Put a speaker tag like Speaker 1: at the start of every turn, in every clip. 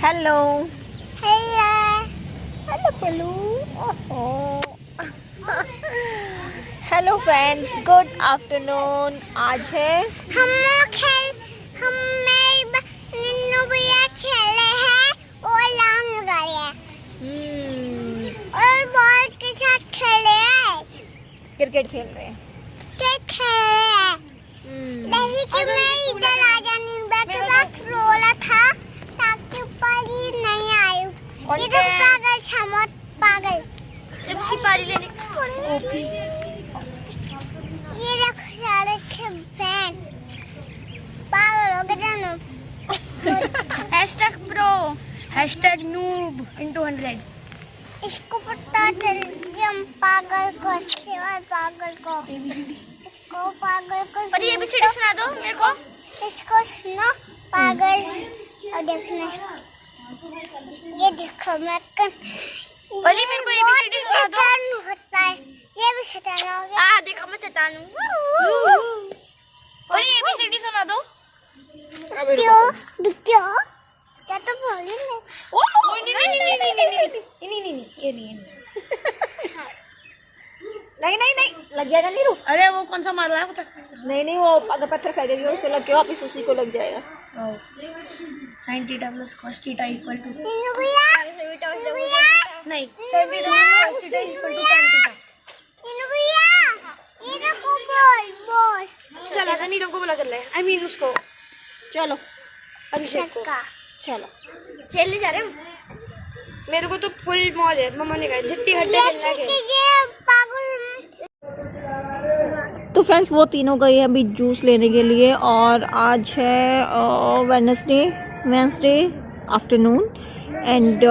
Speaker 1: Hello
Speaker 2: hello
Speaker 1: hello flu. Hello friends, good afternoon. आज है
Speaker 2: हम लोग निन्नू भैया खेले हैं और लाम लगाए हैं और बॉल के साथ खेले हैं,
Speaker 1: क्रिकेट खेल रहे हैं।
Speaker 2: खेले हैं। जैसे कि मैं इधर आ जानी के पास रोला था ताकि ऊपर ही नहीं आई। इधर पागल समझ पागल
Speaker 3: पेप्सी पारी लेने
Speaker 2: ये देखो सारे फैन पागल हो गए जानो।
Speaker 3: #pro #noob into 100।
Speaker 2: इसको पता चल गया हम पागल को सिवाय पागल को इसको पागल को
Speaker 3: पर ये ABCD सुना दो मेरे को।
Speaker 2: इसको सुनो पागल और देखना इसको। ये देखो मैं
Speaker 3: पर ये मेरे को ABCD सुना दो।
Speaker 2: होता है ये भी शैतान हो गया।
Speaker 3: देखो मैं शैतान हूँ। पर ये ABCD सुना दो।
Speaker 2: क्यों क्यों क्या तो बोली
Speaker 1: नहीं लग जाएगा नीरू।
Speaker 3: अरे वो कौन सा मार रहा है पता
Speaker 1: नहीं वो अगर पत्थर फेंकेगी उस पे लग के वापिस उसी को लग जाएगा।
Speaker 3: sin θ + cos θ =
Speaker 2: भैया
Speaker 3: नहीं sin θ + cos θ = tan θ।
Speaker 2: भैया ये देखो बॉल
Speaker 3: चल आजा नीरव को बुला कर ले। I mean उसको
Speaker 1: चलो अभिषेक को
Speaker 2: चक्का
Speaker 1: चलो
Speaker 3: खेलने जा रहे हैं। मेरे को तो फुल मौज है। मम्मा ने कहा जितनी घंटे खेलना है खेल।
Speaker 2: ये पागल
Speaker 1: तो फ्रेंड्स वो तीनों गए हैं अभी जूस लेने के लिए और आज है वेंसडे आफ्टरनून एंड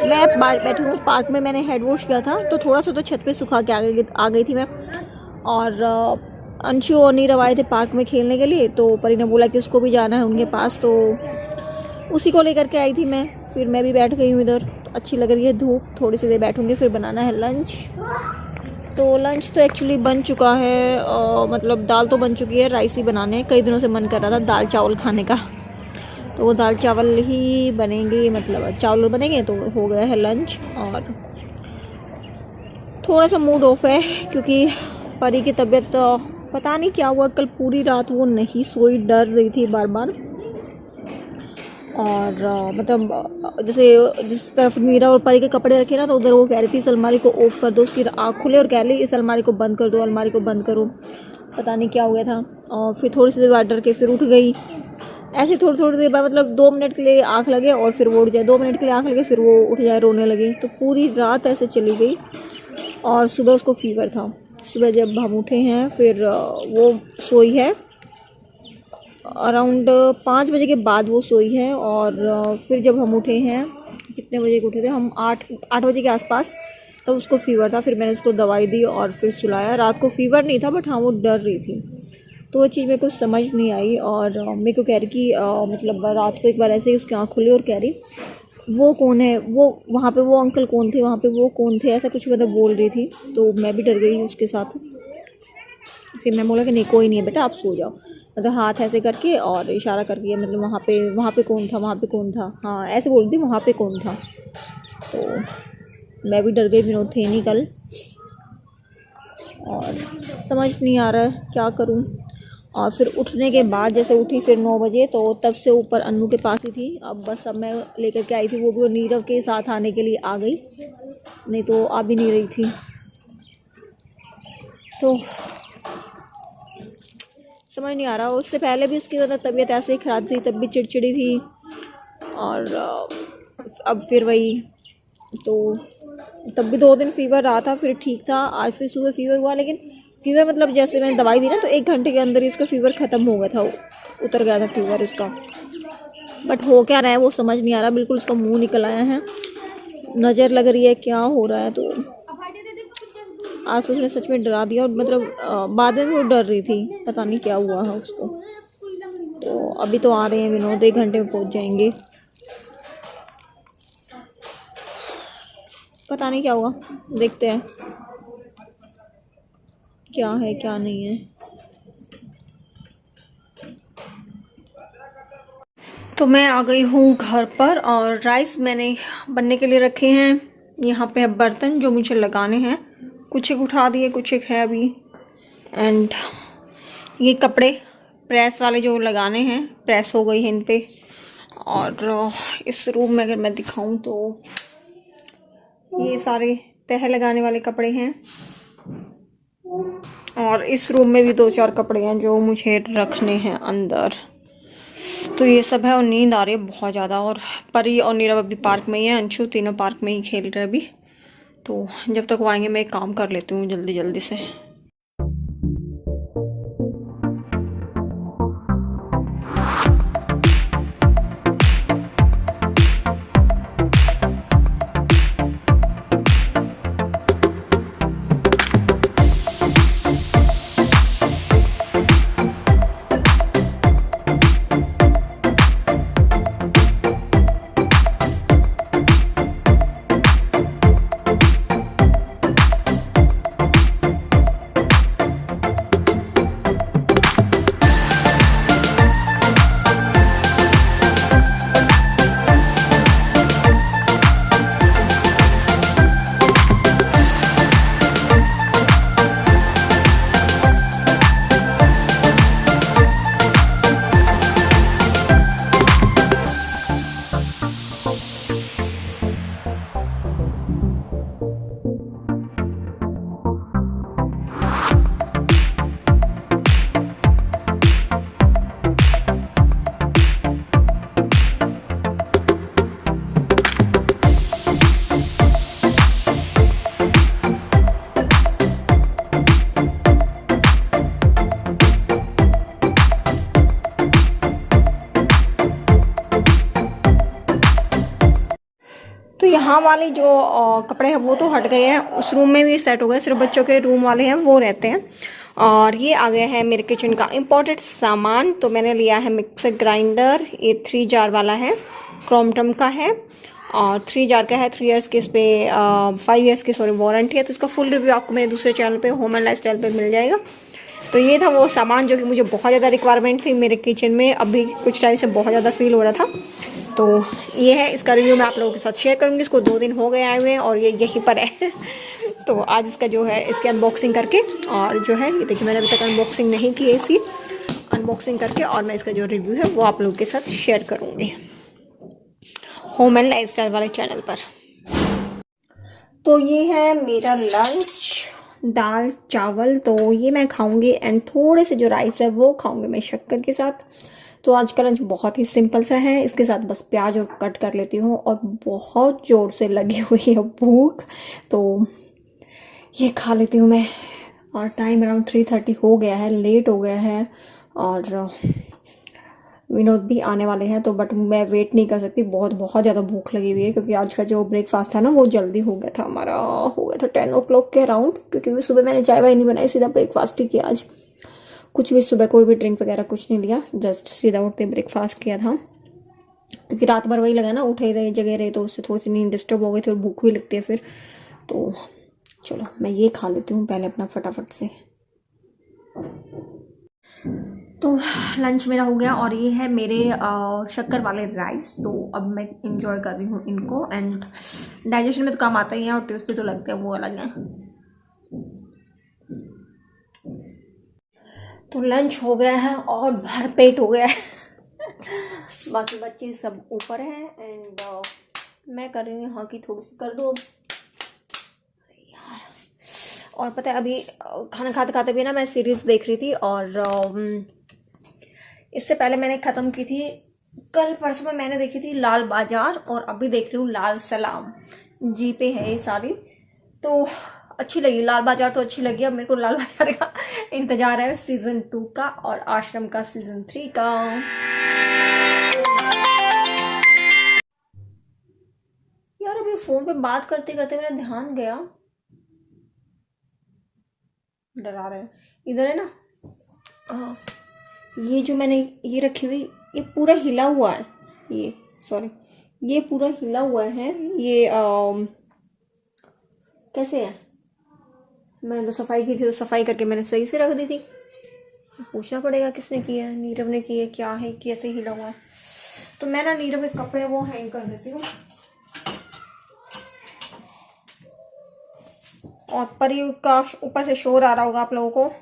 Speaker 1: मैं बैठी हूँ पार्क में। मैंने हेड वॉश किया था तो थोड़ा सा तो छत पे सुखा के आ गई थी मैं। और अंशु और नीरव आए थे पार्क में खेलने के लिए तो परी ने बोला कि उसको भी जाना है उनके पास तो उसी को लेकर के आई थी मैं। फिर मैं भी बैठ गई हूँ इधर। तो अच्छी लग रही है धूप, थोड़ी सी देर बैठूँगी फिर बनाना है लंच। तो लंच तो एक्चुअली बन चुका है मतलब दाल तो बन चुकी है, राइस ही बनाने हैं। कई दिनों से मन कर रहा था दाल चावल खाने का तो वो दाल चावल ही बनेंगे, मतलब चावल बनेंगे तो हो गया है लंच। और थोड़ा सा मूड ऑफ है क्योंकि परी की तबीयत पता नहीं क्या हुआ, कल पूरी रात वो नहीं सोई, डर रही थी बार बार। और मतलब जैसे जिस तरफ मीरा और परी के कपड़े रखे ना तो उधर वो कह रही थी इस अलमारी को ऑफ कर दो, उसकी आँख खुले और कह रही इस अलमारी को बंद कर दो, अलमारी को बंद करो। पता नहीं क्या हो गया था। और फिर थोड़ी सी देर बाद डर के फिर उठ गई। ऐसे थोड़ी देर बाद मतलब 2 मिनट के लिए आँख लगे और फिर वो उठ जाए, 2 मिनट के लिए आँख लगे फिर वो उठ जाए, रोने लगे। तो पूरी रात ऐसे चली गई और सुबह उसको फीवर था। सुबह जब हम उठे हैं फिर वो सोई है अराउंड 5 बजे के बाद वो सोई है। और फिर जब हम उठे हैं, कितने बजे के उठे थे हम, 8 बजे के आसपास, तब उसको फ़ीवर था। फिर मैंने उसको दवाई दी और फिर सुलाया। रात को फ़ीवर नहीं था बट हाँ वो डर रही थी तो वो चीज़ मेरे को समझ नहीं आई। और मेरे को कह रही कि मतलब रात को एक बार ऐसे ही उसकी आँख खुली और कह रही वो कौन है, वो वहाँ पे वो अंकल कौन थे, वहाँ पे वो कौन थे, ऐसा कुछ मतलब बोल रही थी। तो मैं भी डर गई उसके साथ। फिर मैं बोला कि नहीं कोई नहीं है बेटा आप सो जाओ, मतलब हाथ ऐसे करके और इशारा करके मतलब वहाँ पे कौन था, वहाँ पे कौन था, हाँ ऐसे बोल दी वहाँ पे कौन था। तो मैं भी डर गई, विनोद थे नहीं कल और समझ नहीं आ रहा है क्या करूँ। और फिर उठने के बाद जैसे उठी फिर 9 बजे तो तब से ऊपर अन्नू के पास ही थी। अब बस अब मैं लेकर के आई थी, वो भी नीरव के साथ आने के लिए आ गई, नहीं तो आ भी नहीं रही थी। तो समझ नहीं आ रहा। उससे पहले भी उसकी मतलब तबीयत ऐसे ही ख़राब थी, तब भी चिड़चिड़ी थी। और अब फिर वही, तो तब भी 2 दिन फ़ीवर रहा था फिर ठीक था। आज फिर सुबह फ़ीवर हुआ, लेकिन फ़ीवर मतलब जैसे मैंने दवाई दी ना तो 1 घंटे के अंदर ही उसका फ़ीवर ख़त्म हो गया था, उतर गया था फ़ीवर उसका। बट हो क्या रहा है वो समझ नहीं आ रहा, बिल्कुल उसका मुँह निकल आया है, नज़र लग रही है, क्या हो रहा है। तो आज तो उसने सच में डरा दिया। और मतलब बाद में भी वो डर रही थी, पता नहीं क्या हुआ है उसको। तो अभी तो आ रहे हैं विनोद, 1 घंटे में पहुंच जाएंगे, पता नहीं क्या हुआ, देखते हैं क्या है क्या नहीं है। तो मैं आ गई हूँ घर पर और राइस मैंने बनने के लिए रखे हैं। यहाँ पे अब बर्तन जो मुझे लगाने हैं, कुछ एक उठा दिए, कुछ एक है अभी। एंड ये कपड़े प्रेस वाले जो लगाने हैं, प्रेस हो गई है इन पे। और इस रूम में अगर मैं दिखाऊं तो ये सारे तह लगाने वाले कपड़े हैं। और इस रूम में भी 2-4 कपड़े हैं जो मुझे रखने हैं अंदर। तो ये सब है और नींद आ रही है बहुत ज़्यादा। और परी और नीरव अभी पार्क में ही है, अंशु तीनों पार्क में ही खेल रहे हैं अभी। तो जब तक वो आएंगे मैं एक काम कर लेती हूँ जल्दी जल्दी से। तो यहाँ वाले जो कपड़े हैं वो तो हट गए हैं, उस रूम में भी सेट हो गए, सिर्फ बच्चों के रूम वाले हैं वो रहते हैं। और ये आ गया है मेरे किचन का इम्पोर्टेड सामान। तो मैंने लिया है मिक्सर ग्राइंडर, ये 3 जार वाला है, क्रोम्पटन का है और 3 जार का है। 3 ईयर्स की इस पर 5 ईयर्स की वारंटी है। तो इसका फुल रिव्यू आपको मेरे दूसरे चैनल पे होम एंड लाइफस्टाइल पे मिल जाएगा। तो ये था वो सामान जो कि मुझे बहुत ज़्यादा रिक्वायरमेंट थी मेरे किचन में, अभी कुछ टाइम से बहुत ज़्यादा फील हो रहा था। तो ये है, इसका रिव्यू मैं आप लोगों के साथ शेयर करूँगी। इसको 2 दिन हो गए आए हुए हैं और ये यहीं पर है। तो आज इसका जो है इसकी अनबॉक्सिंग करके, और जो है ये देखिए मैंने अभी तक अनबॉक्सिंग नहीं की है इसकी, अनबॉक्सिंग करके और मैं इसका जो रिव्यू है वो आप लोगों के साथ शेयर करूँगी होम एंड लाइफस्टाइल वाले चैनल पर। तो ये है मेरा लंच, दाल चावल तो ये मैं खाऊंगी एंड थोड़े से जो राइस है वो खाऊंगी मैं शक्कर के साथ। तो आज का लंच बहुत ही सिंपल सा है, इसके साथ बस प्याज और कट कर लेती हूँ और बहुत ज़ोर से लगी हुई है भूख, तो ये खा लेती हूँ मैं। और टाइम अराउंड 3:30 हो गया है, लेट हो गया है और विनोद भी आने वाले हैं। तो बट मैं वेट नहीं कर सकती, बहुत ज़्यादा भूख लगी हुई है क्योंकि आज का जो ब्रेकफास्ट था ना वो जल्दी हो गया था, हमारा हो गया था 10 o'clock के अराउंड। क्योंकि सुबह मैंने चाय वाय नहीं बनाई, सीधा ब्रेकफास्ट ही किया आज। कुछ भी सुबह कोई भी ड्रिंक वगैरह कुछ नहीं लिया, जस्ट सीधा उठते ब्रेकफास्ट किया था। क्योंकि रात भर वही लगा ना, उठे रहे जगह रहे तो उससे थोड़ी सी नींद डिस्टर्ब हो गई थी और भूख भी लगती है फिर। तो चलो मैं ये खा लेती हूँ पहले अपना फटाफट से। तो लंच मेरा हो गया और ये है मेरे शक्कर वाले राइस। तो अब मैं इंजॉय कर रही हूँ इनको एंड डाइजेशन में तो काम आता ही है और टेस्टी तो लगते हैं, वो अलग है। तो लंच हो गया है और भर पेट हो गया है। बाकी बच्चे सब ऊपर हैं एंड मैं कर रही हूँ यहाँ की थोड़ी सी कर दो यार। और पता है अभी खाना खाते खाते भी ना मैं सीरीज़ देख रही थी और इससे पहले मैंने ख़त्म की थी, कल परसों में मैंने देखी थी लाल बाजार और अभी देख रही हूँ लाल सलाम। जी पे है ये सारी, तो अच्छी लगी। लाल बाजार तो अच्छी लगी, अब मेरे को लाल बाजार का इंतजार है सीज़न 2 का और आश्रम का सीज़न 3 का। यार अभी फ़ोन पे बात करते करते मेरा ध्यान गया, डरा रहे हैं इधर है ना। ये जो मैंने ये रखी हुई, ये पूरा हिला हुआ है, ये सॉरी ये पूरा हिला हुआ है। ये कैसे है, मैंने तो सफाई की थी, तो सफाई करके मैंने सही से रख दी थी। पूछना पड़ेगा किसने किया है, नीरव ने किया है, क्या है, कैसे हिला हुआ है। तो मैं ना नीरव के कपड़े वो हैंग कर देती हूँ। और परी का ऊपर से शोर आ रहा होगा आप लोगों को,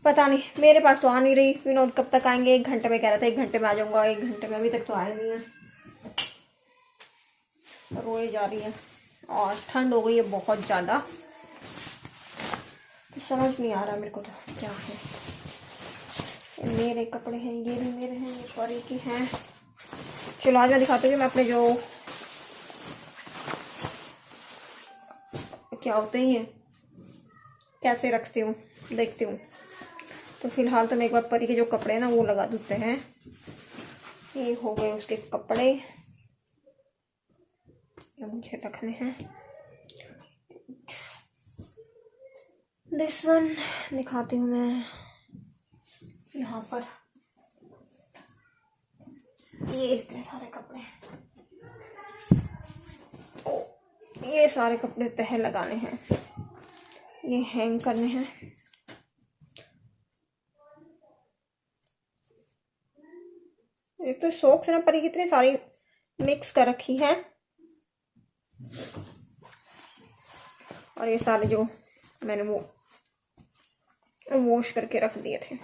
Speaker 1: पता नहीं, मेरे पास तो आ नहीं रही। विनोद कब तक आएंगे? 1 घंटे में कह रहा था, 1 घंटे में आ जाऊंगा, 1 घंटे में, अभी तक तो आए नहीं है। रोए जा रही है और ठंड हो गई है बहुत ज़्यादा। तो समझ नहीं आ रहा मेरे को तो क्या है। मेरे कपड़े हैं, ये भी मेरे हैं, ये परी की हैं। चलो आज मैं दिखाती हूँ मैं अपने जो क्या होते ही हैं कैसे रखती हूँ, देखती हूँ। तो फिलहाल तो मैं एक बार परी के जो कपड़े हैं ना वो लगा देते हैं। ये हो गए उसके कपड़े, ये मुझे रखने हैं। दिस वन दिखाती हूँ मैं यहाँ पर। ये इतने सारे कपड़े हैं, तो ये सारे कपड़े तह लगाने हैं, ये हैंग करने हैं। एक तो शौक से ना परी कितनी सारी मिक्स कर रखी है, और ये सारे जो मैंने वो वॉश करके रख दिए थे।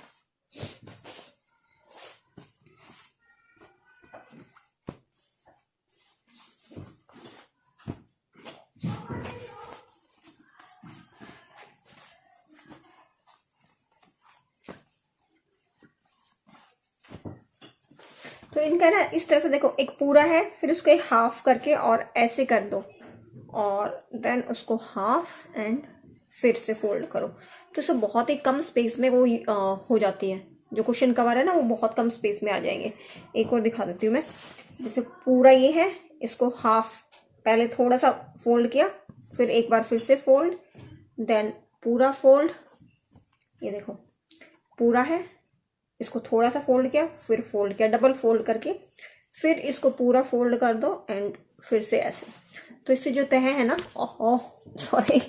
Speaker 1: तो इनका ना इस तरह से देखो, एक पूरा है, फिर उसको एक हाफ करके और ऐसे कर दो, और देन उसको हाफ एंड फिर से फोल्ड करो। तो इससे बहुत ही कम स्पेस में वो हो जाती है। जो कुशन कवर है ना वो बहुत कम स्पेस में आ जाएंगे। एक और दिखा देती हूँ मैं। जैसे पूरा ये है, इसको हाफ पहले थोड़ा सा फोल्ड किया, फिर एक बार फिर से फोल्ड, देन पूरा फोल्ड। ये देखो पूरा है, इसको थोड़ा सा फोल्ड किया, फिर फोल्ड किया, डबल फोल्ड करके फिर इसको पूरा फोल्ड कर दो एंड फिर से ऐसे। तो इससे जो तह है ना, ओह सॉरी,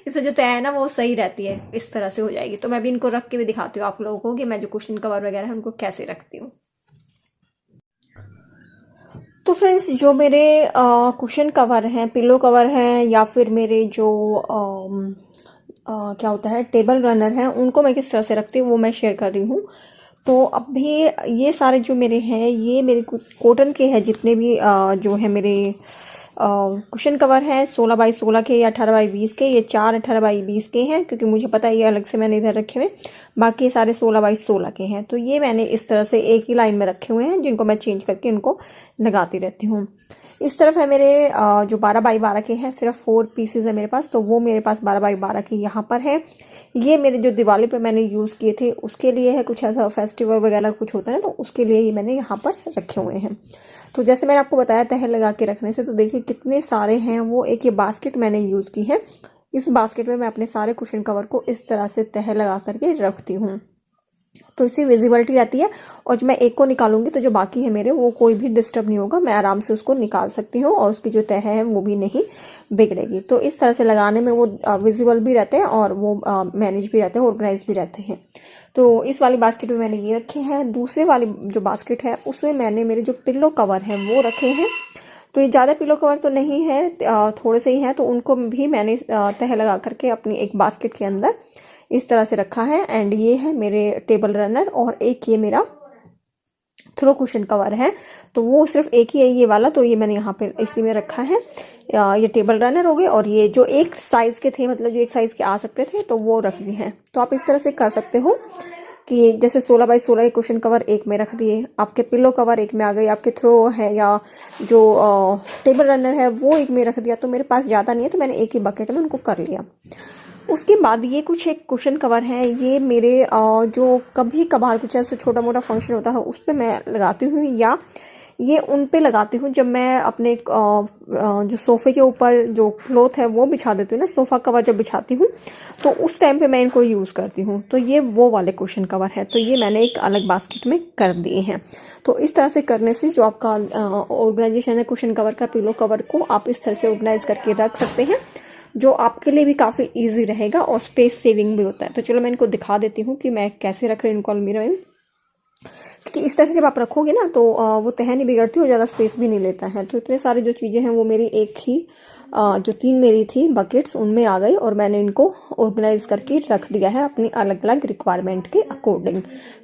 Speaker 1: इससे जो तह है ना वो सही रहती है, इस तरह से हो जाएगी। तो मैं भी इनको रख के भी दिखाती हूँ आप लोगों को कि मैं जो कुशन कवर वगैरह है उनको कैसे रखती हूँ। तो फ्रेंड्स जो मेरे कुशन कवर हैं, पिलो कवर हैं, या फिर मेरे जो क्या होता है टेबल रनर हैं, उनको मैं किस तरह से रखती हूँ वो मैं शेयर कर रही हूँ। तो अभी ये सारे जो मेरे हैं, ये मेरे कॉटन के हैं जितने भी जो है मेरे कुशन कवर हैं, 16 बाई 16 के या 18 बाई 20 के। ये 4 18 बाई 20 के हैं, क्योंकि मुझे पता है ये अलग से मैंने इधर रखे हुए। बाकी ये सारे 16 बाई 16 के हैं। तो ये मैंने इस तरह से एक ही लाइन में रखे हुए हैं, जिनको मैं चेंज करके इनको लगाती रहती हूँ। इस तरफ है मेरे जो 12 बाई 12 के हैं, सिर्फ 4 पीसेज है मेरे पास, तो वो मेरे पास 12 बाई 12 के यहाँ पर है। ये मेरे जो दिवाली पे मैंने यूज़ किए थे उसके लिए है, कुछ ऐसा फेस्टिवल वगैरह कुछ होता है ना, तो उसके लिए ही मैंने यहाँ पर रखे हुए हैं। तो जैसे मैंने आपको बताया तह लगा के रखने से, तो देखिए कितने सारे हैं वो। एक ये बास्केट मैंने यूज़ की है, इस बास्केट में मैं अपने सारे कुशन कवर को इस तरह से तह लगा करके रखती हूँ, तो इससे विजिबिलिटी रहती है। और जब मैं एक को निकालूंगी तो जो बाकी है मेरे, वो कोई भी डिस्टर्ब नहीं होगा, मैं आराम से उसको निकाल सकती हूँ और उसकी जो तह है वो भी नहीं बिगड़ेगी। तो इस तरह से लगाने में वो विजिबल भी रहते हैं और वो मैनेज भी रहते हैं, ऑर्गेनाइज भी रहते हैं। तो इस वाली बास्केट में मैंने ये रखे हैं। दूसरे वाली जो बास्केट है उसमें मैंने मेरे जो पिल्लो कवर हैं वो रखे हैं। तो ये ज़्यादा पिलो कवर तो नहीं है, थोड़े से ही हैं, तो उनको भी मैंने तह लगा करके अपनी एक बास्केट के अंदर इस तरह से रखा है। एंड ये है मेरे टेबल रनर, और एक ये मेरा थ्रो कुशन कवर है, तो वो सिर्फ एक ही है ये वाला, तो ये मैंने यहाँ पे इसी में रखा है। ये टेबल रनर हो गए, और ये जो एक साइज़ के थे, मतलब जो एक साइज़ के आ सकते थे, तो वो रख दिए हैं। तो आप इस तरह से कर सकते हो कि जैसे 16 बाई 16 के कुशन कवर एक में रख दिए, आपके पिलो कवर एक में आ गए, आपके थ्रो है या जो टेबल रनर है वो एक में रख दिया। तो मेरे पास ज़्यादा नहीं है, तो मैंने एक ही बकेट में उनको कर लिया। उसके बाद ये कुछ एक कुशन कवर है, ये मेरे जो कभी कभार कुछ ऐसा छोटा मोटा फंक्शन होता है उस पर मैं लगाती हूँ, या ये उन पे लगाती हूँ जब मैं अपने जो सोफ़े के ऊपर जो क्लॉथ है वो बिछा देती हूँ ना, सोफ़ा कवर जब बिछाती हूँ तो उस टाइम पे मैं इनको यूज़ करती हूँ। तो ये वो वाले कुशन कवर है, तो ये मैंने एक अलग बास्केट में कर दिए हैं। तो इस तरह से करने से जो आपका ऑर्गेनाइजेशन है कुशन कवर का, पिलो कवर को आप इस तरह से ऑर्गेनाइज करके रख सकते हैं, जो आपके लिए भी काफ़ी ईजी रहेगा और स्पेस सेविंग भी होता है। तो चलो मैं इनको दिखा देती हूँ कि मैं कैसे रख रही हूँ इनको अलमीरा में। क्योंकि इस तरह से जब आप रखोगे ना तो वो तह नहीं बिगड़ती और ज़्यादा स्पेस भी नहीं लेता है। तो इतने सारे जो चीज़ें हैं वो मेरी एक ही जो 3 मेरी थी बकेट्स उनमें आ गई और मैंने इनको ऑर्गेनाइज करके रख दिया है अपनी अलग अलग रिक्वायरमेंट के अकॉर्डिंग।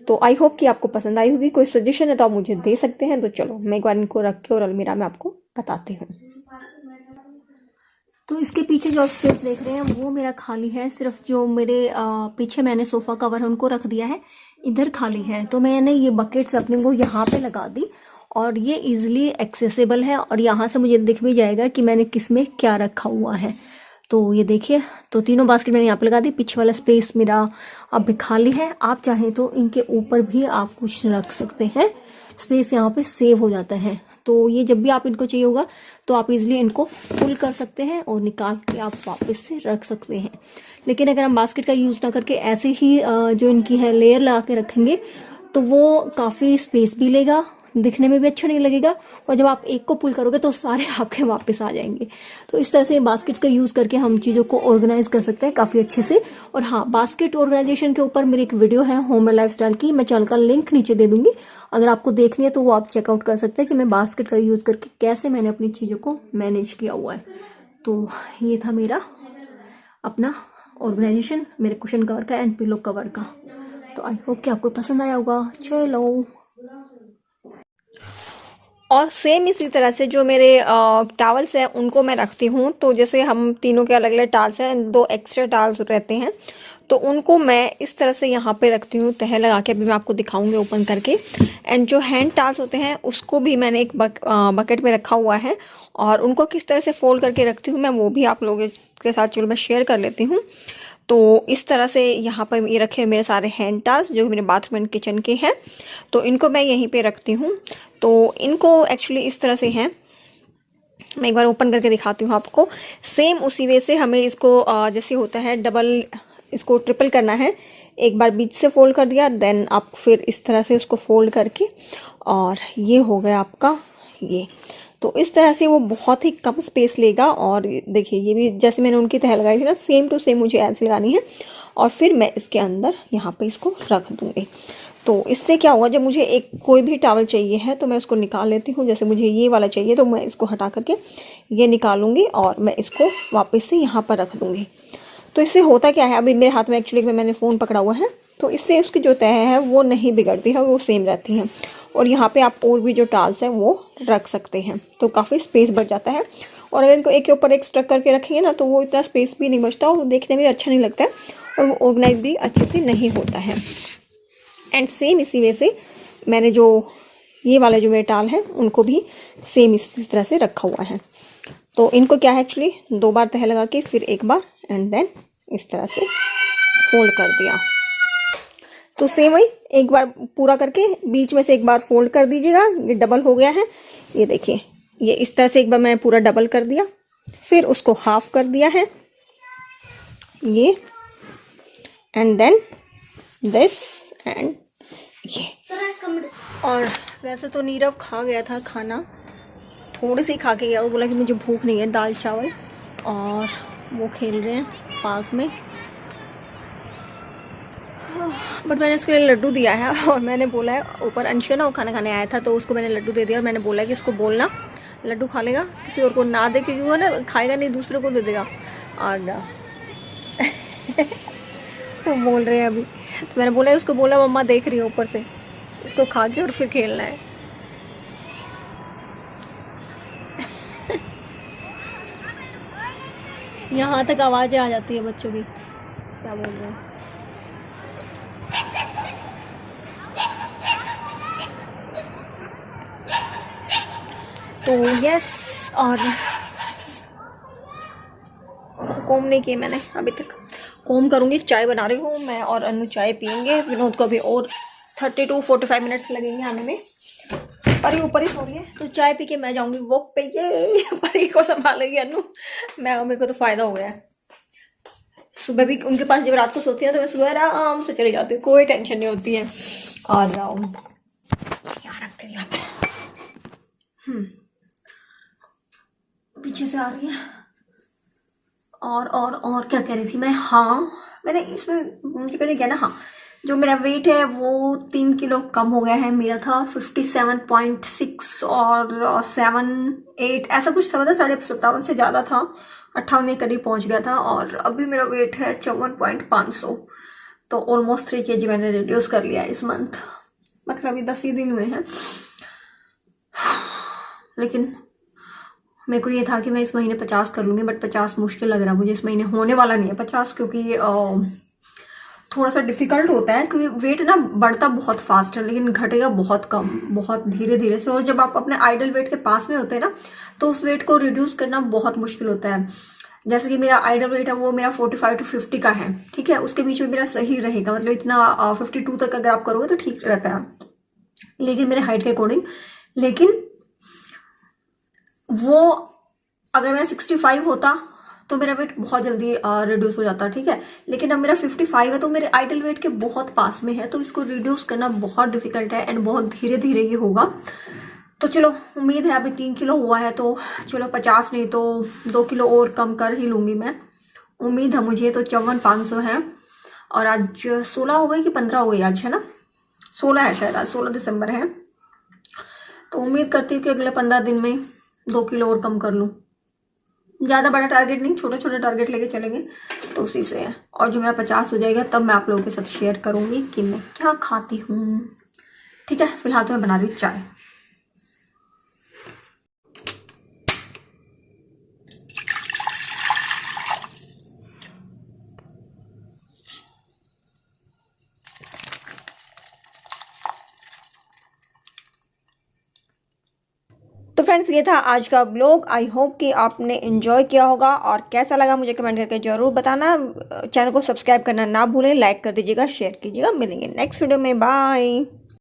Speaker 1: तो आई होप कि आपको पसंद आई होगी। कोई सजेशन है तो आप मुझे दे सकते हैं। तो चलो मैं एक बार इनको रख के और अलमीरा में आपको बताती हूँ। तो इसके पीछे जो आप स्पेस देख रहे हैं वो मेरा खाली है। सिर्फ जो मेरे पीछे मैंने सोफ़ा कवर है उनको रख दिया है, इधर खाली है। तो मैंने ये बकेट्स अपने वो यहाँ पे लगा दी और ये इजीली एक्सेसिबल है और यहाँ से मुझे दिख भी जाएगा कि मैंने किस में क्या रखा हुआ है। तो ये देखिए, तो तीनों बास्केट मैंने यहाँ पे लगा दी। पीछे वाला स्पेस मेरा अब खाली है। आप चाहें तो इनके ऊपर भी आप कुछ रख सकते हैं, स्पेस यहाँ पे सेव हो जाता है। तो ये जब भी आप इनको चाहिए होगा तो आप इजीली इनको पुल कर सकते हैं और निकाल के आप वापस से रख सकते हैं। लेकिन अगर हम बास्केट का यूज़ ना करके ऐसे ही जो इनकी है लेयर लगा के रखेंगे तो वो काफ़ी स्पेस भी लेगा, दिखने में भी अच्छा नहीं लगेगा और जब आप एक को पुल करोगे तो सारे आपके वापस आ जाएंगे। तो इस तरह से बास्केट्स का यूज़ करके हम चीज़ों को ऑर्गेनाइज कर सकते हैं काफ़ी अच्छे से। और हाँ, बास्केट ऑर्गेनाइजेशन के ऊपर मेरी एक वीडियो है होम एंड लाइफस्टाइल की, मैं चैनल का लिंक नीचे दे दूंगी। अगर आपको देखनी है तो वो आप चेकआउट कर सकते हैं कि मैं बास्केट का यूज़ करके कैसे मैंने अपनी चीज़ों को मैनेज किया हुआ है। तो ये था मेरा अपना ऑर्गेनाइजेशन मेरे कुशन कवर का एंड पिलो कवर का। तो आई होप कि आपको पसंद आया होगा। चलो, और सेम इसी तरह से जो मेरे टॉवल्स हैं उनको मैं रखती हूँ। तो जैसे हम तीनों के अलग अलग टॉवल्स हैं, 2 एक्स्ट्रा टॉवल्स रहते हैं तो उनको मैं इस तरह से यहाँ पे रखती हूँ तह लगा के। अभी मैं आपको दिखाऊंगी ओपन करके। एंड जो हैंड टॉवल्स होते हैं उसको भी मैंने एक बकेट में रखा हुआ है और उनको किस तरह से फोल्ड करके रखती हूँ मैं वो भी आप लोगों के साथ चलो मैं शेयर कर लेती हूँ। तो इस तरह से यहाँ पर ये रखे हुए मेरे सारे हैंड टॉवल्स जो मेरे बाथरूम एंड किचन के हैं, तो इनको मैं यहीं पे रखती हूँ। तो इनको एक्चुअली इस तरह से हैं, मैं एक बार ओपन करके दिखाती हूँ आपको। सेम उसी वे से हमें इसको जैसे होता है डबल, इसको ट्रिपल करना है। एक बार बीच से फोल्ड कर दिया, देन आप फिर इस तरह से उसको फोल्ड करके और ये हो गया आपका ये। तो इस तरह से वो बहुत ही कम स्पेस लेगा। और देखिए ये भी जैसे मैंने उनकी तह लगाई थी ना, सेम टू सेम मुझे ऐसे लगानी है और फिर मैं इसके अंदर यहाँ पे इसको रख दूँगी। तो इससे क्या होगा, जब मुझे एक कोई भी टॉवल चाहिए है तो मैं उसको निकाल लेती हूँ। जैसे मुझे ये वाला चाहिए तो मैं इसको हटा करके ये निकालूंगी और मैं इसको वापस से यहाँ पर रख दूँगी। तो इससे होता क्या है, अभी मेरे हाथ में एक्चुअली मैंने फ़ोन पकड़ा हुआ है तो इससे उसकी जो तह है वो नहीं बिगड़ती है, वो सेम रहती है। और यहाँ पे आप और भी जो टॉवल्स हैं वो रख सकते हैं, तो काफ़ी स्पेस बच जाता है। और अगर इनको एक के ऊपर एक स्टक करके रखेंगे ना तो वो इतना स्पेस भी नहीं बचता और देखने में अच्छा नहीं लगता है और वो ऑर्गेनाइज भी अच्छे से नहीं होता है। एंड सेम इसी वे से मैंने जो ये वाले जो मेरे टॉवल हैं उनको भी सेम इस तरह से रखा हुआ है। तो इनको क्या है एक्चुअली 2 बार तह लगा के फिर एक बार एंड देन इस तरह से फोल्ड कर दिया। तो सेम वही एक बार पूरा करके बीच में से एक बार फोल्ड कर दीजिएगा। ये डबल हो गया है, ये देखिए ये इस तरह से एक बार मैंने पूरा डबल कर दिया, फिर उसको हाफ कर दिया है ये, एंड देन दिस एंड ये। और वैसे तो नीरव खा गया था खाना, थोड़े से ही खा के गया। वो बोला कि मुझे भूख नहीं है, दाल चावल। और वो खेल रहे हैं पार्क में। बट मैंने उसके लिए लड्डू दिया है और मैंने बोला है ऊपर अंश ना वो खाना खाने आया था तो उसको मैंने लड्डू दे दिया और मैंने बोला कि उसको बोलना लड्डू खा लेगा, किसी और को ना दे, क्योंकि वो ना खाएगा नहीं, दूसरे को दे देगा। और वो बोल रहे हैं अभी, तो मैंने बोला उसको, बोला मम्मा देख रही है ऊपर से, इसको खा के और फिर खेलना है। यहाँ तक आवाज़ें आ जाती है बच्चों की, क्या बोल रहे हैं। तो यस, और कोम नहीं किए मैंने अभी तक, कोम करूँगी। चाय बना रही हूँ मैं और अनु चाय पियेंगे। विनोद को अभी और 30 to 45 मिनट्स लगेंगे आने में। परी ऊपर ही सो रही है तो चाय पी के मैं जाऊँगी वॉक पे। ये परी को संभालेगी अनु, मैं, मेरे को तो फ़ायदा हो गया है। सुबह भी उनके पास जब रात को सोती है तो मैं सुबह आराम से चली जाती हूँ, कोई टेंशन नहीं होती है। और यहाँ रखते हैं यहाँ पे, पीछे से आ रही है। और क्या कह रही थी मैं, हाँ मैंने इसमें मुझे कहने गया ना, हाँ जो मेरा वेट है वो 3 किलो कम हो गया है। मेरा था 57.6 और 78 ऐसा कुछ था, मतलब 57.5 से ज़्यादा था, 58 के करीब पहुंच गया था। और अभी मेरा वेट है 54.500, तो ऑलमोस्ट 3 kg मैंने रिड्यूस कर लिया इस मंथ, मतलब अभी 10 ही दिन हुए हैं। लेकिन मेरे को ये था कि मैं इस महीने 50 कर लूँगी, बट 50 मुश्किल लग रहा है मुझे, इस महीने होने वाला नहीं है 50, क्योंकि थोड़ा सा डिफ़िकल्ट होता है, क्योंकि वेट ना बढ़ता बहुत फास्ट है लेकिन घटेगा बहुत कम, बहुत धीरे धीरे से। और जब आप अपने आइडल वेट के पास में होते हैं ना, तो उस वेट को रिड्यूस करना बहुत मुश्किल होता है। जैसे कि मेरा आइडल वेट है वो मेरा 45 to 50 का है, ठीक है, उसके बीच में मेरा सही रहेगा, मतलब इतना 52 तक अगर आप करोगे तो ठीक रहता है, लेकिन मेरे हाइट के अकॉर्डिंग। लेकिन वो अगर मैं 65 होता तो मेरा वेट बहुत जल्दी रिड्यूस हो जाता, ठीक है। लेकिन अब मेरा 55 है तो मेरे आइडल वेट के बहुत पास में है, तो इसको रिड्यूस करना बहुत डिफिकल्ट है एंड बहुत धीरे धीरे ये होगा। तो चलो, उम्मीद है अभी 3 किलो हुआ है तो चलो 50 नहीं तो 2 किलो और कम कर ही लूँगी मैं, उम्मीद है मुझे। तो 54,500 है और आज 16 हो गई कि 15 हो गई आज, है ना, 16 है शायद, आज 16 दिसंबर है। तो उम्मीद करती हूँ कि अगले 15 दिन में 2 किलो और कम कर लूँ। ज़्यादा बड़ा टारगेट नहीं, छोटे छोटे टारगेट लेके चलेंगे तो उसी से है। और जो मेरा 50 हो जाएगा तब मैं आप लोगों के साथ शेयर करूँगी कि मैं क्या खाती हूँ, ठीक है। फिलहाल तो मैं बना रही हूँ चाय। तो फ्रेंड्स, ये था आज का ब्लॉग। आई होप कि आपने एंजॉय किया होगा, और कैसा लगा मुझे कमेंट करके ज़रूर बताना। चैनल को सब्सक्राइब करना ना भूलें, लाइक कर दीजिएगा, शेयर कीजिएगा। मिलेंगे नेक्स्ट वीडियो में, बाय।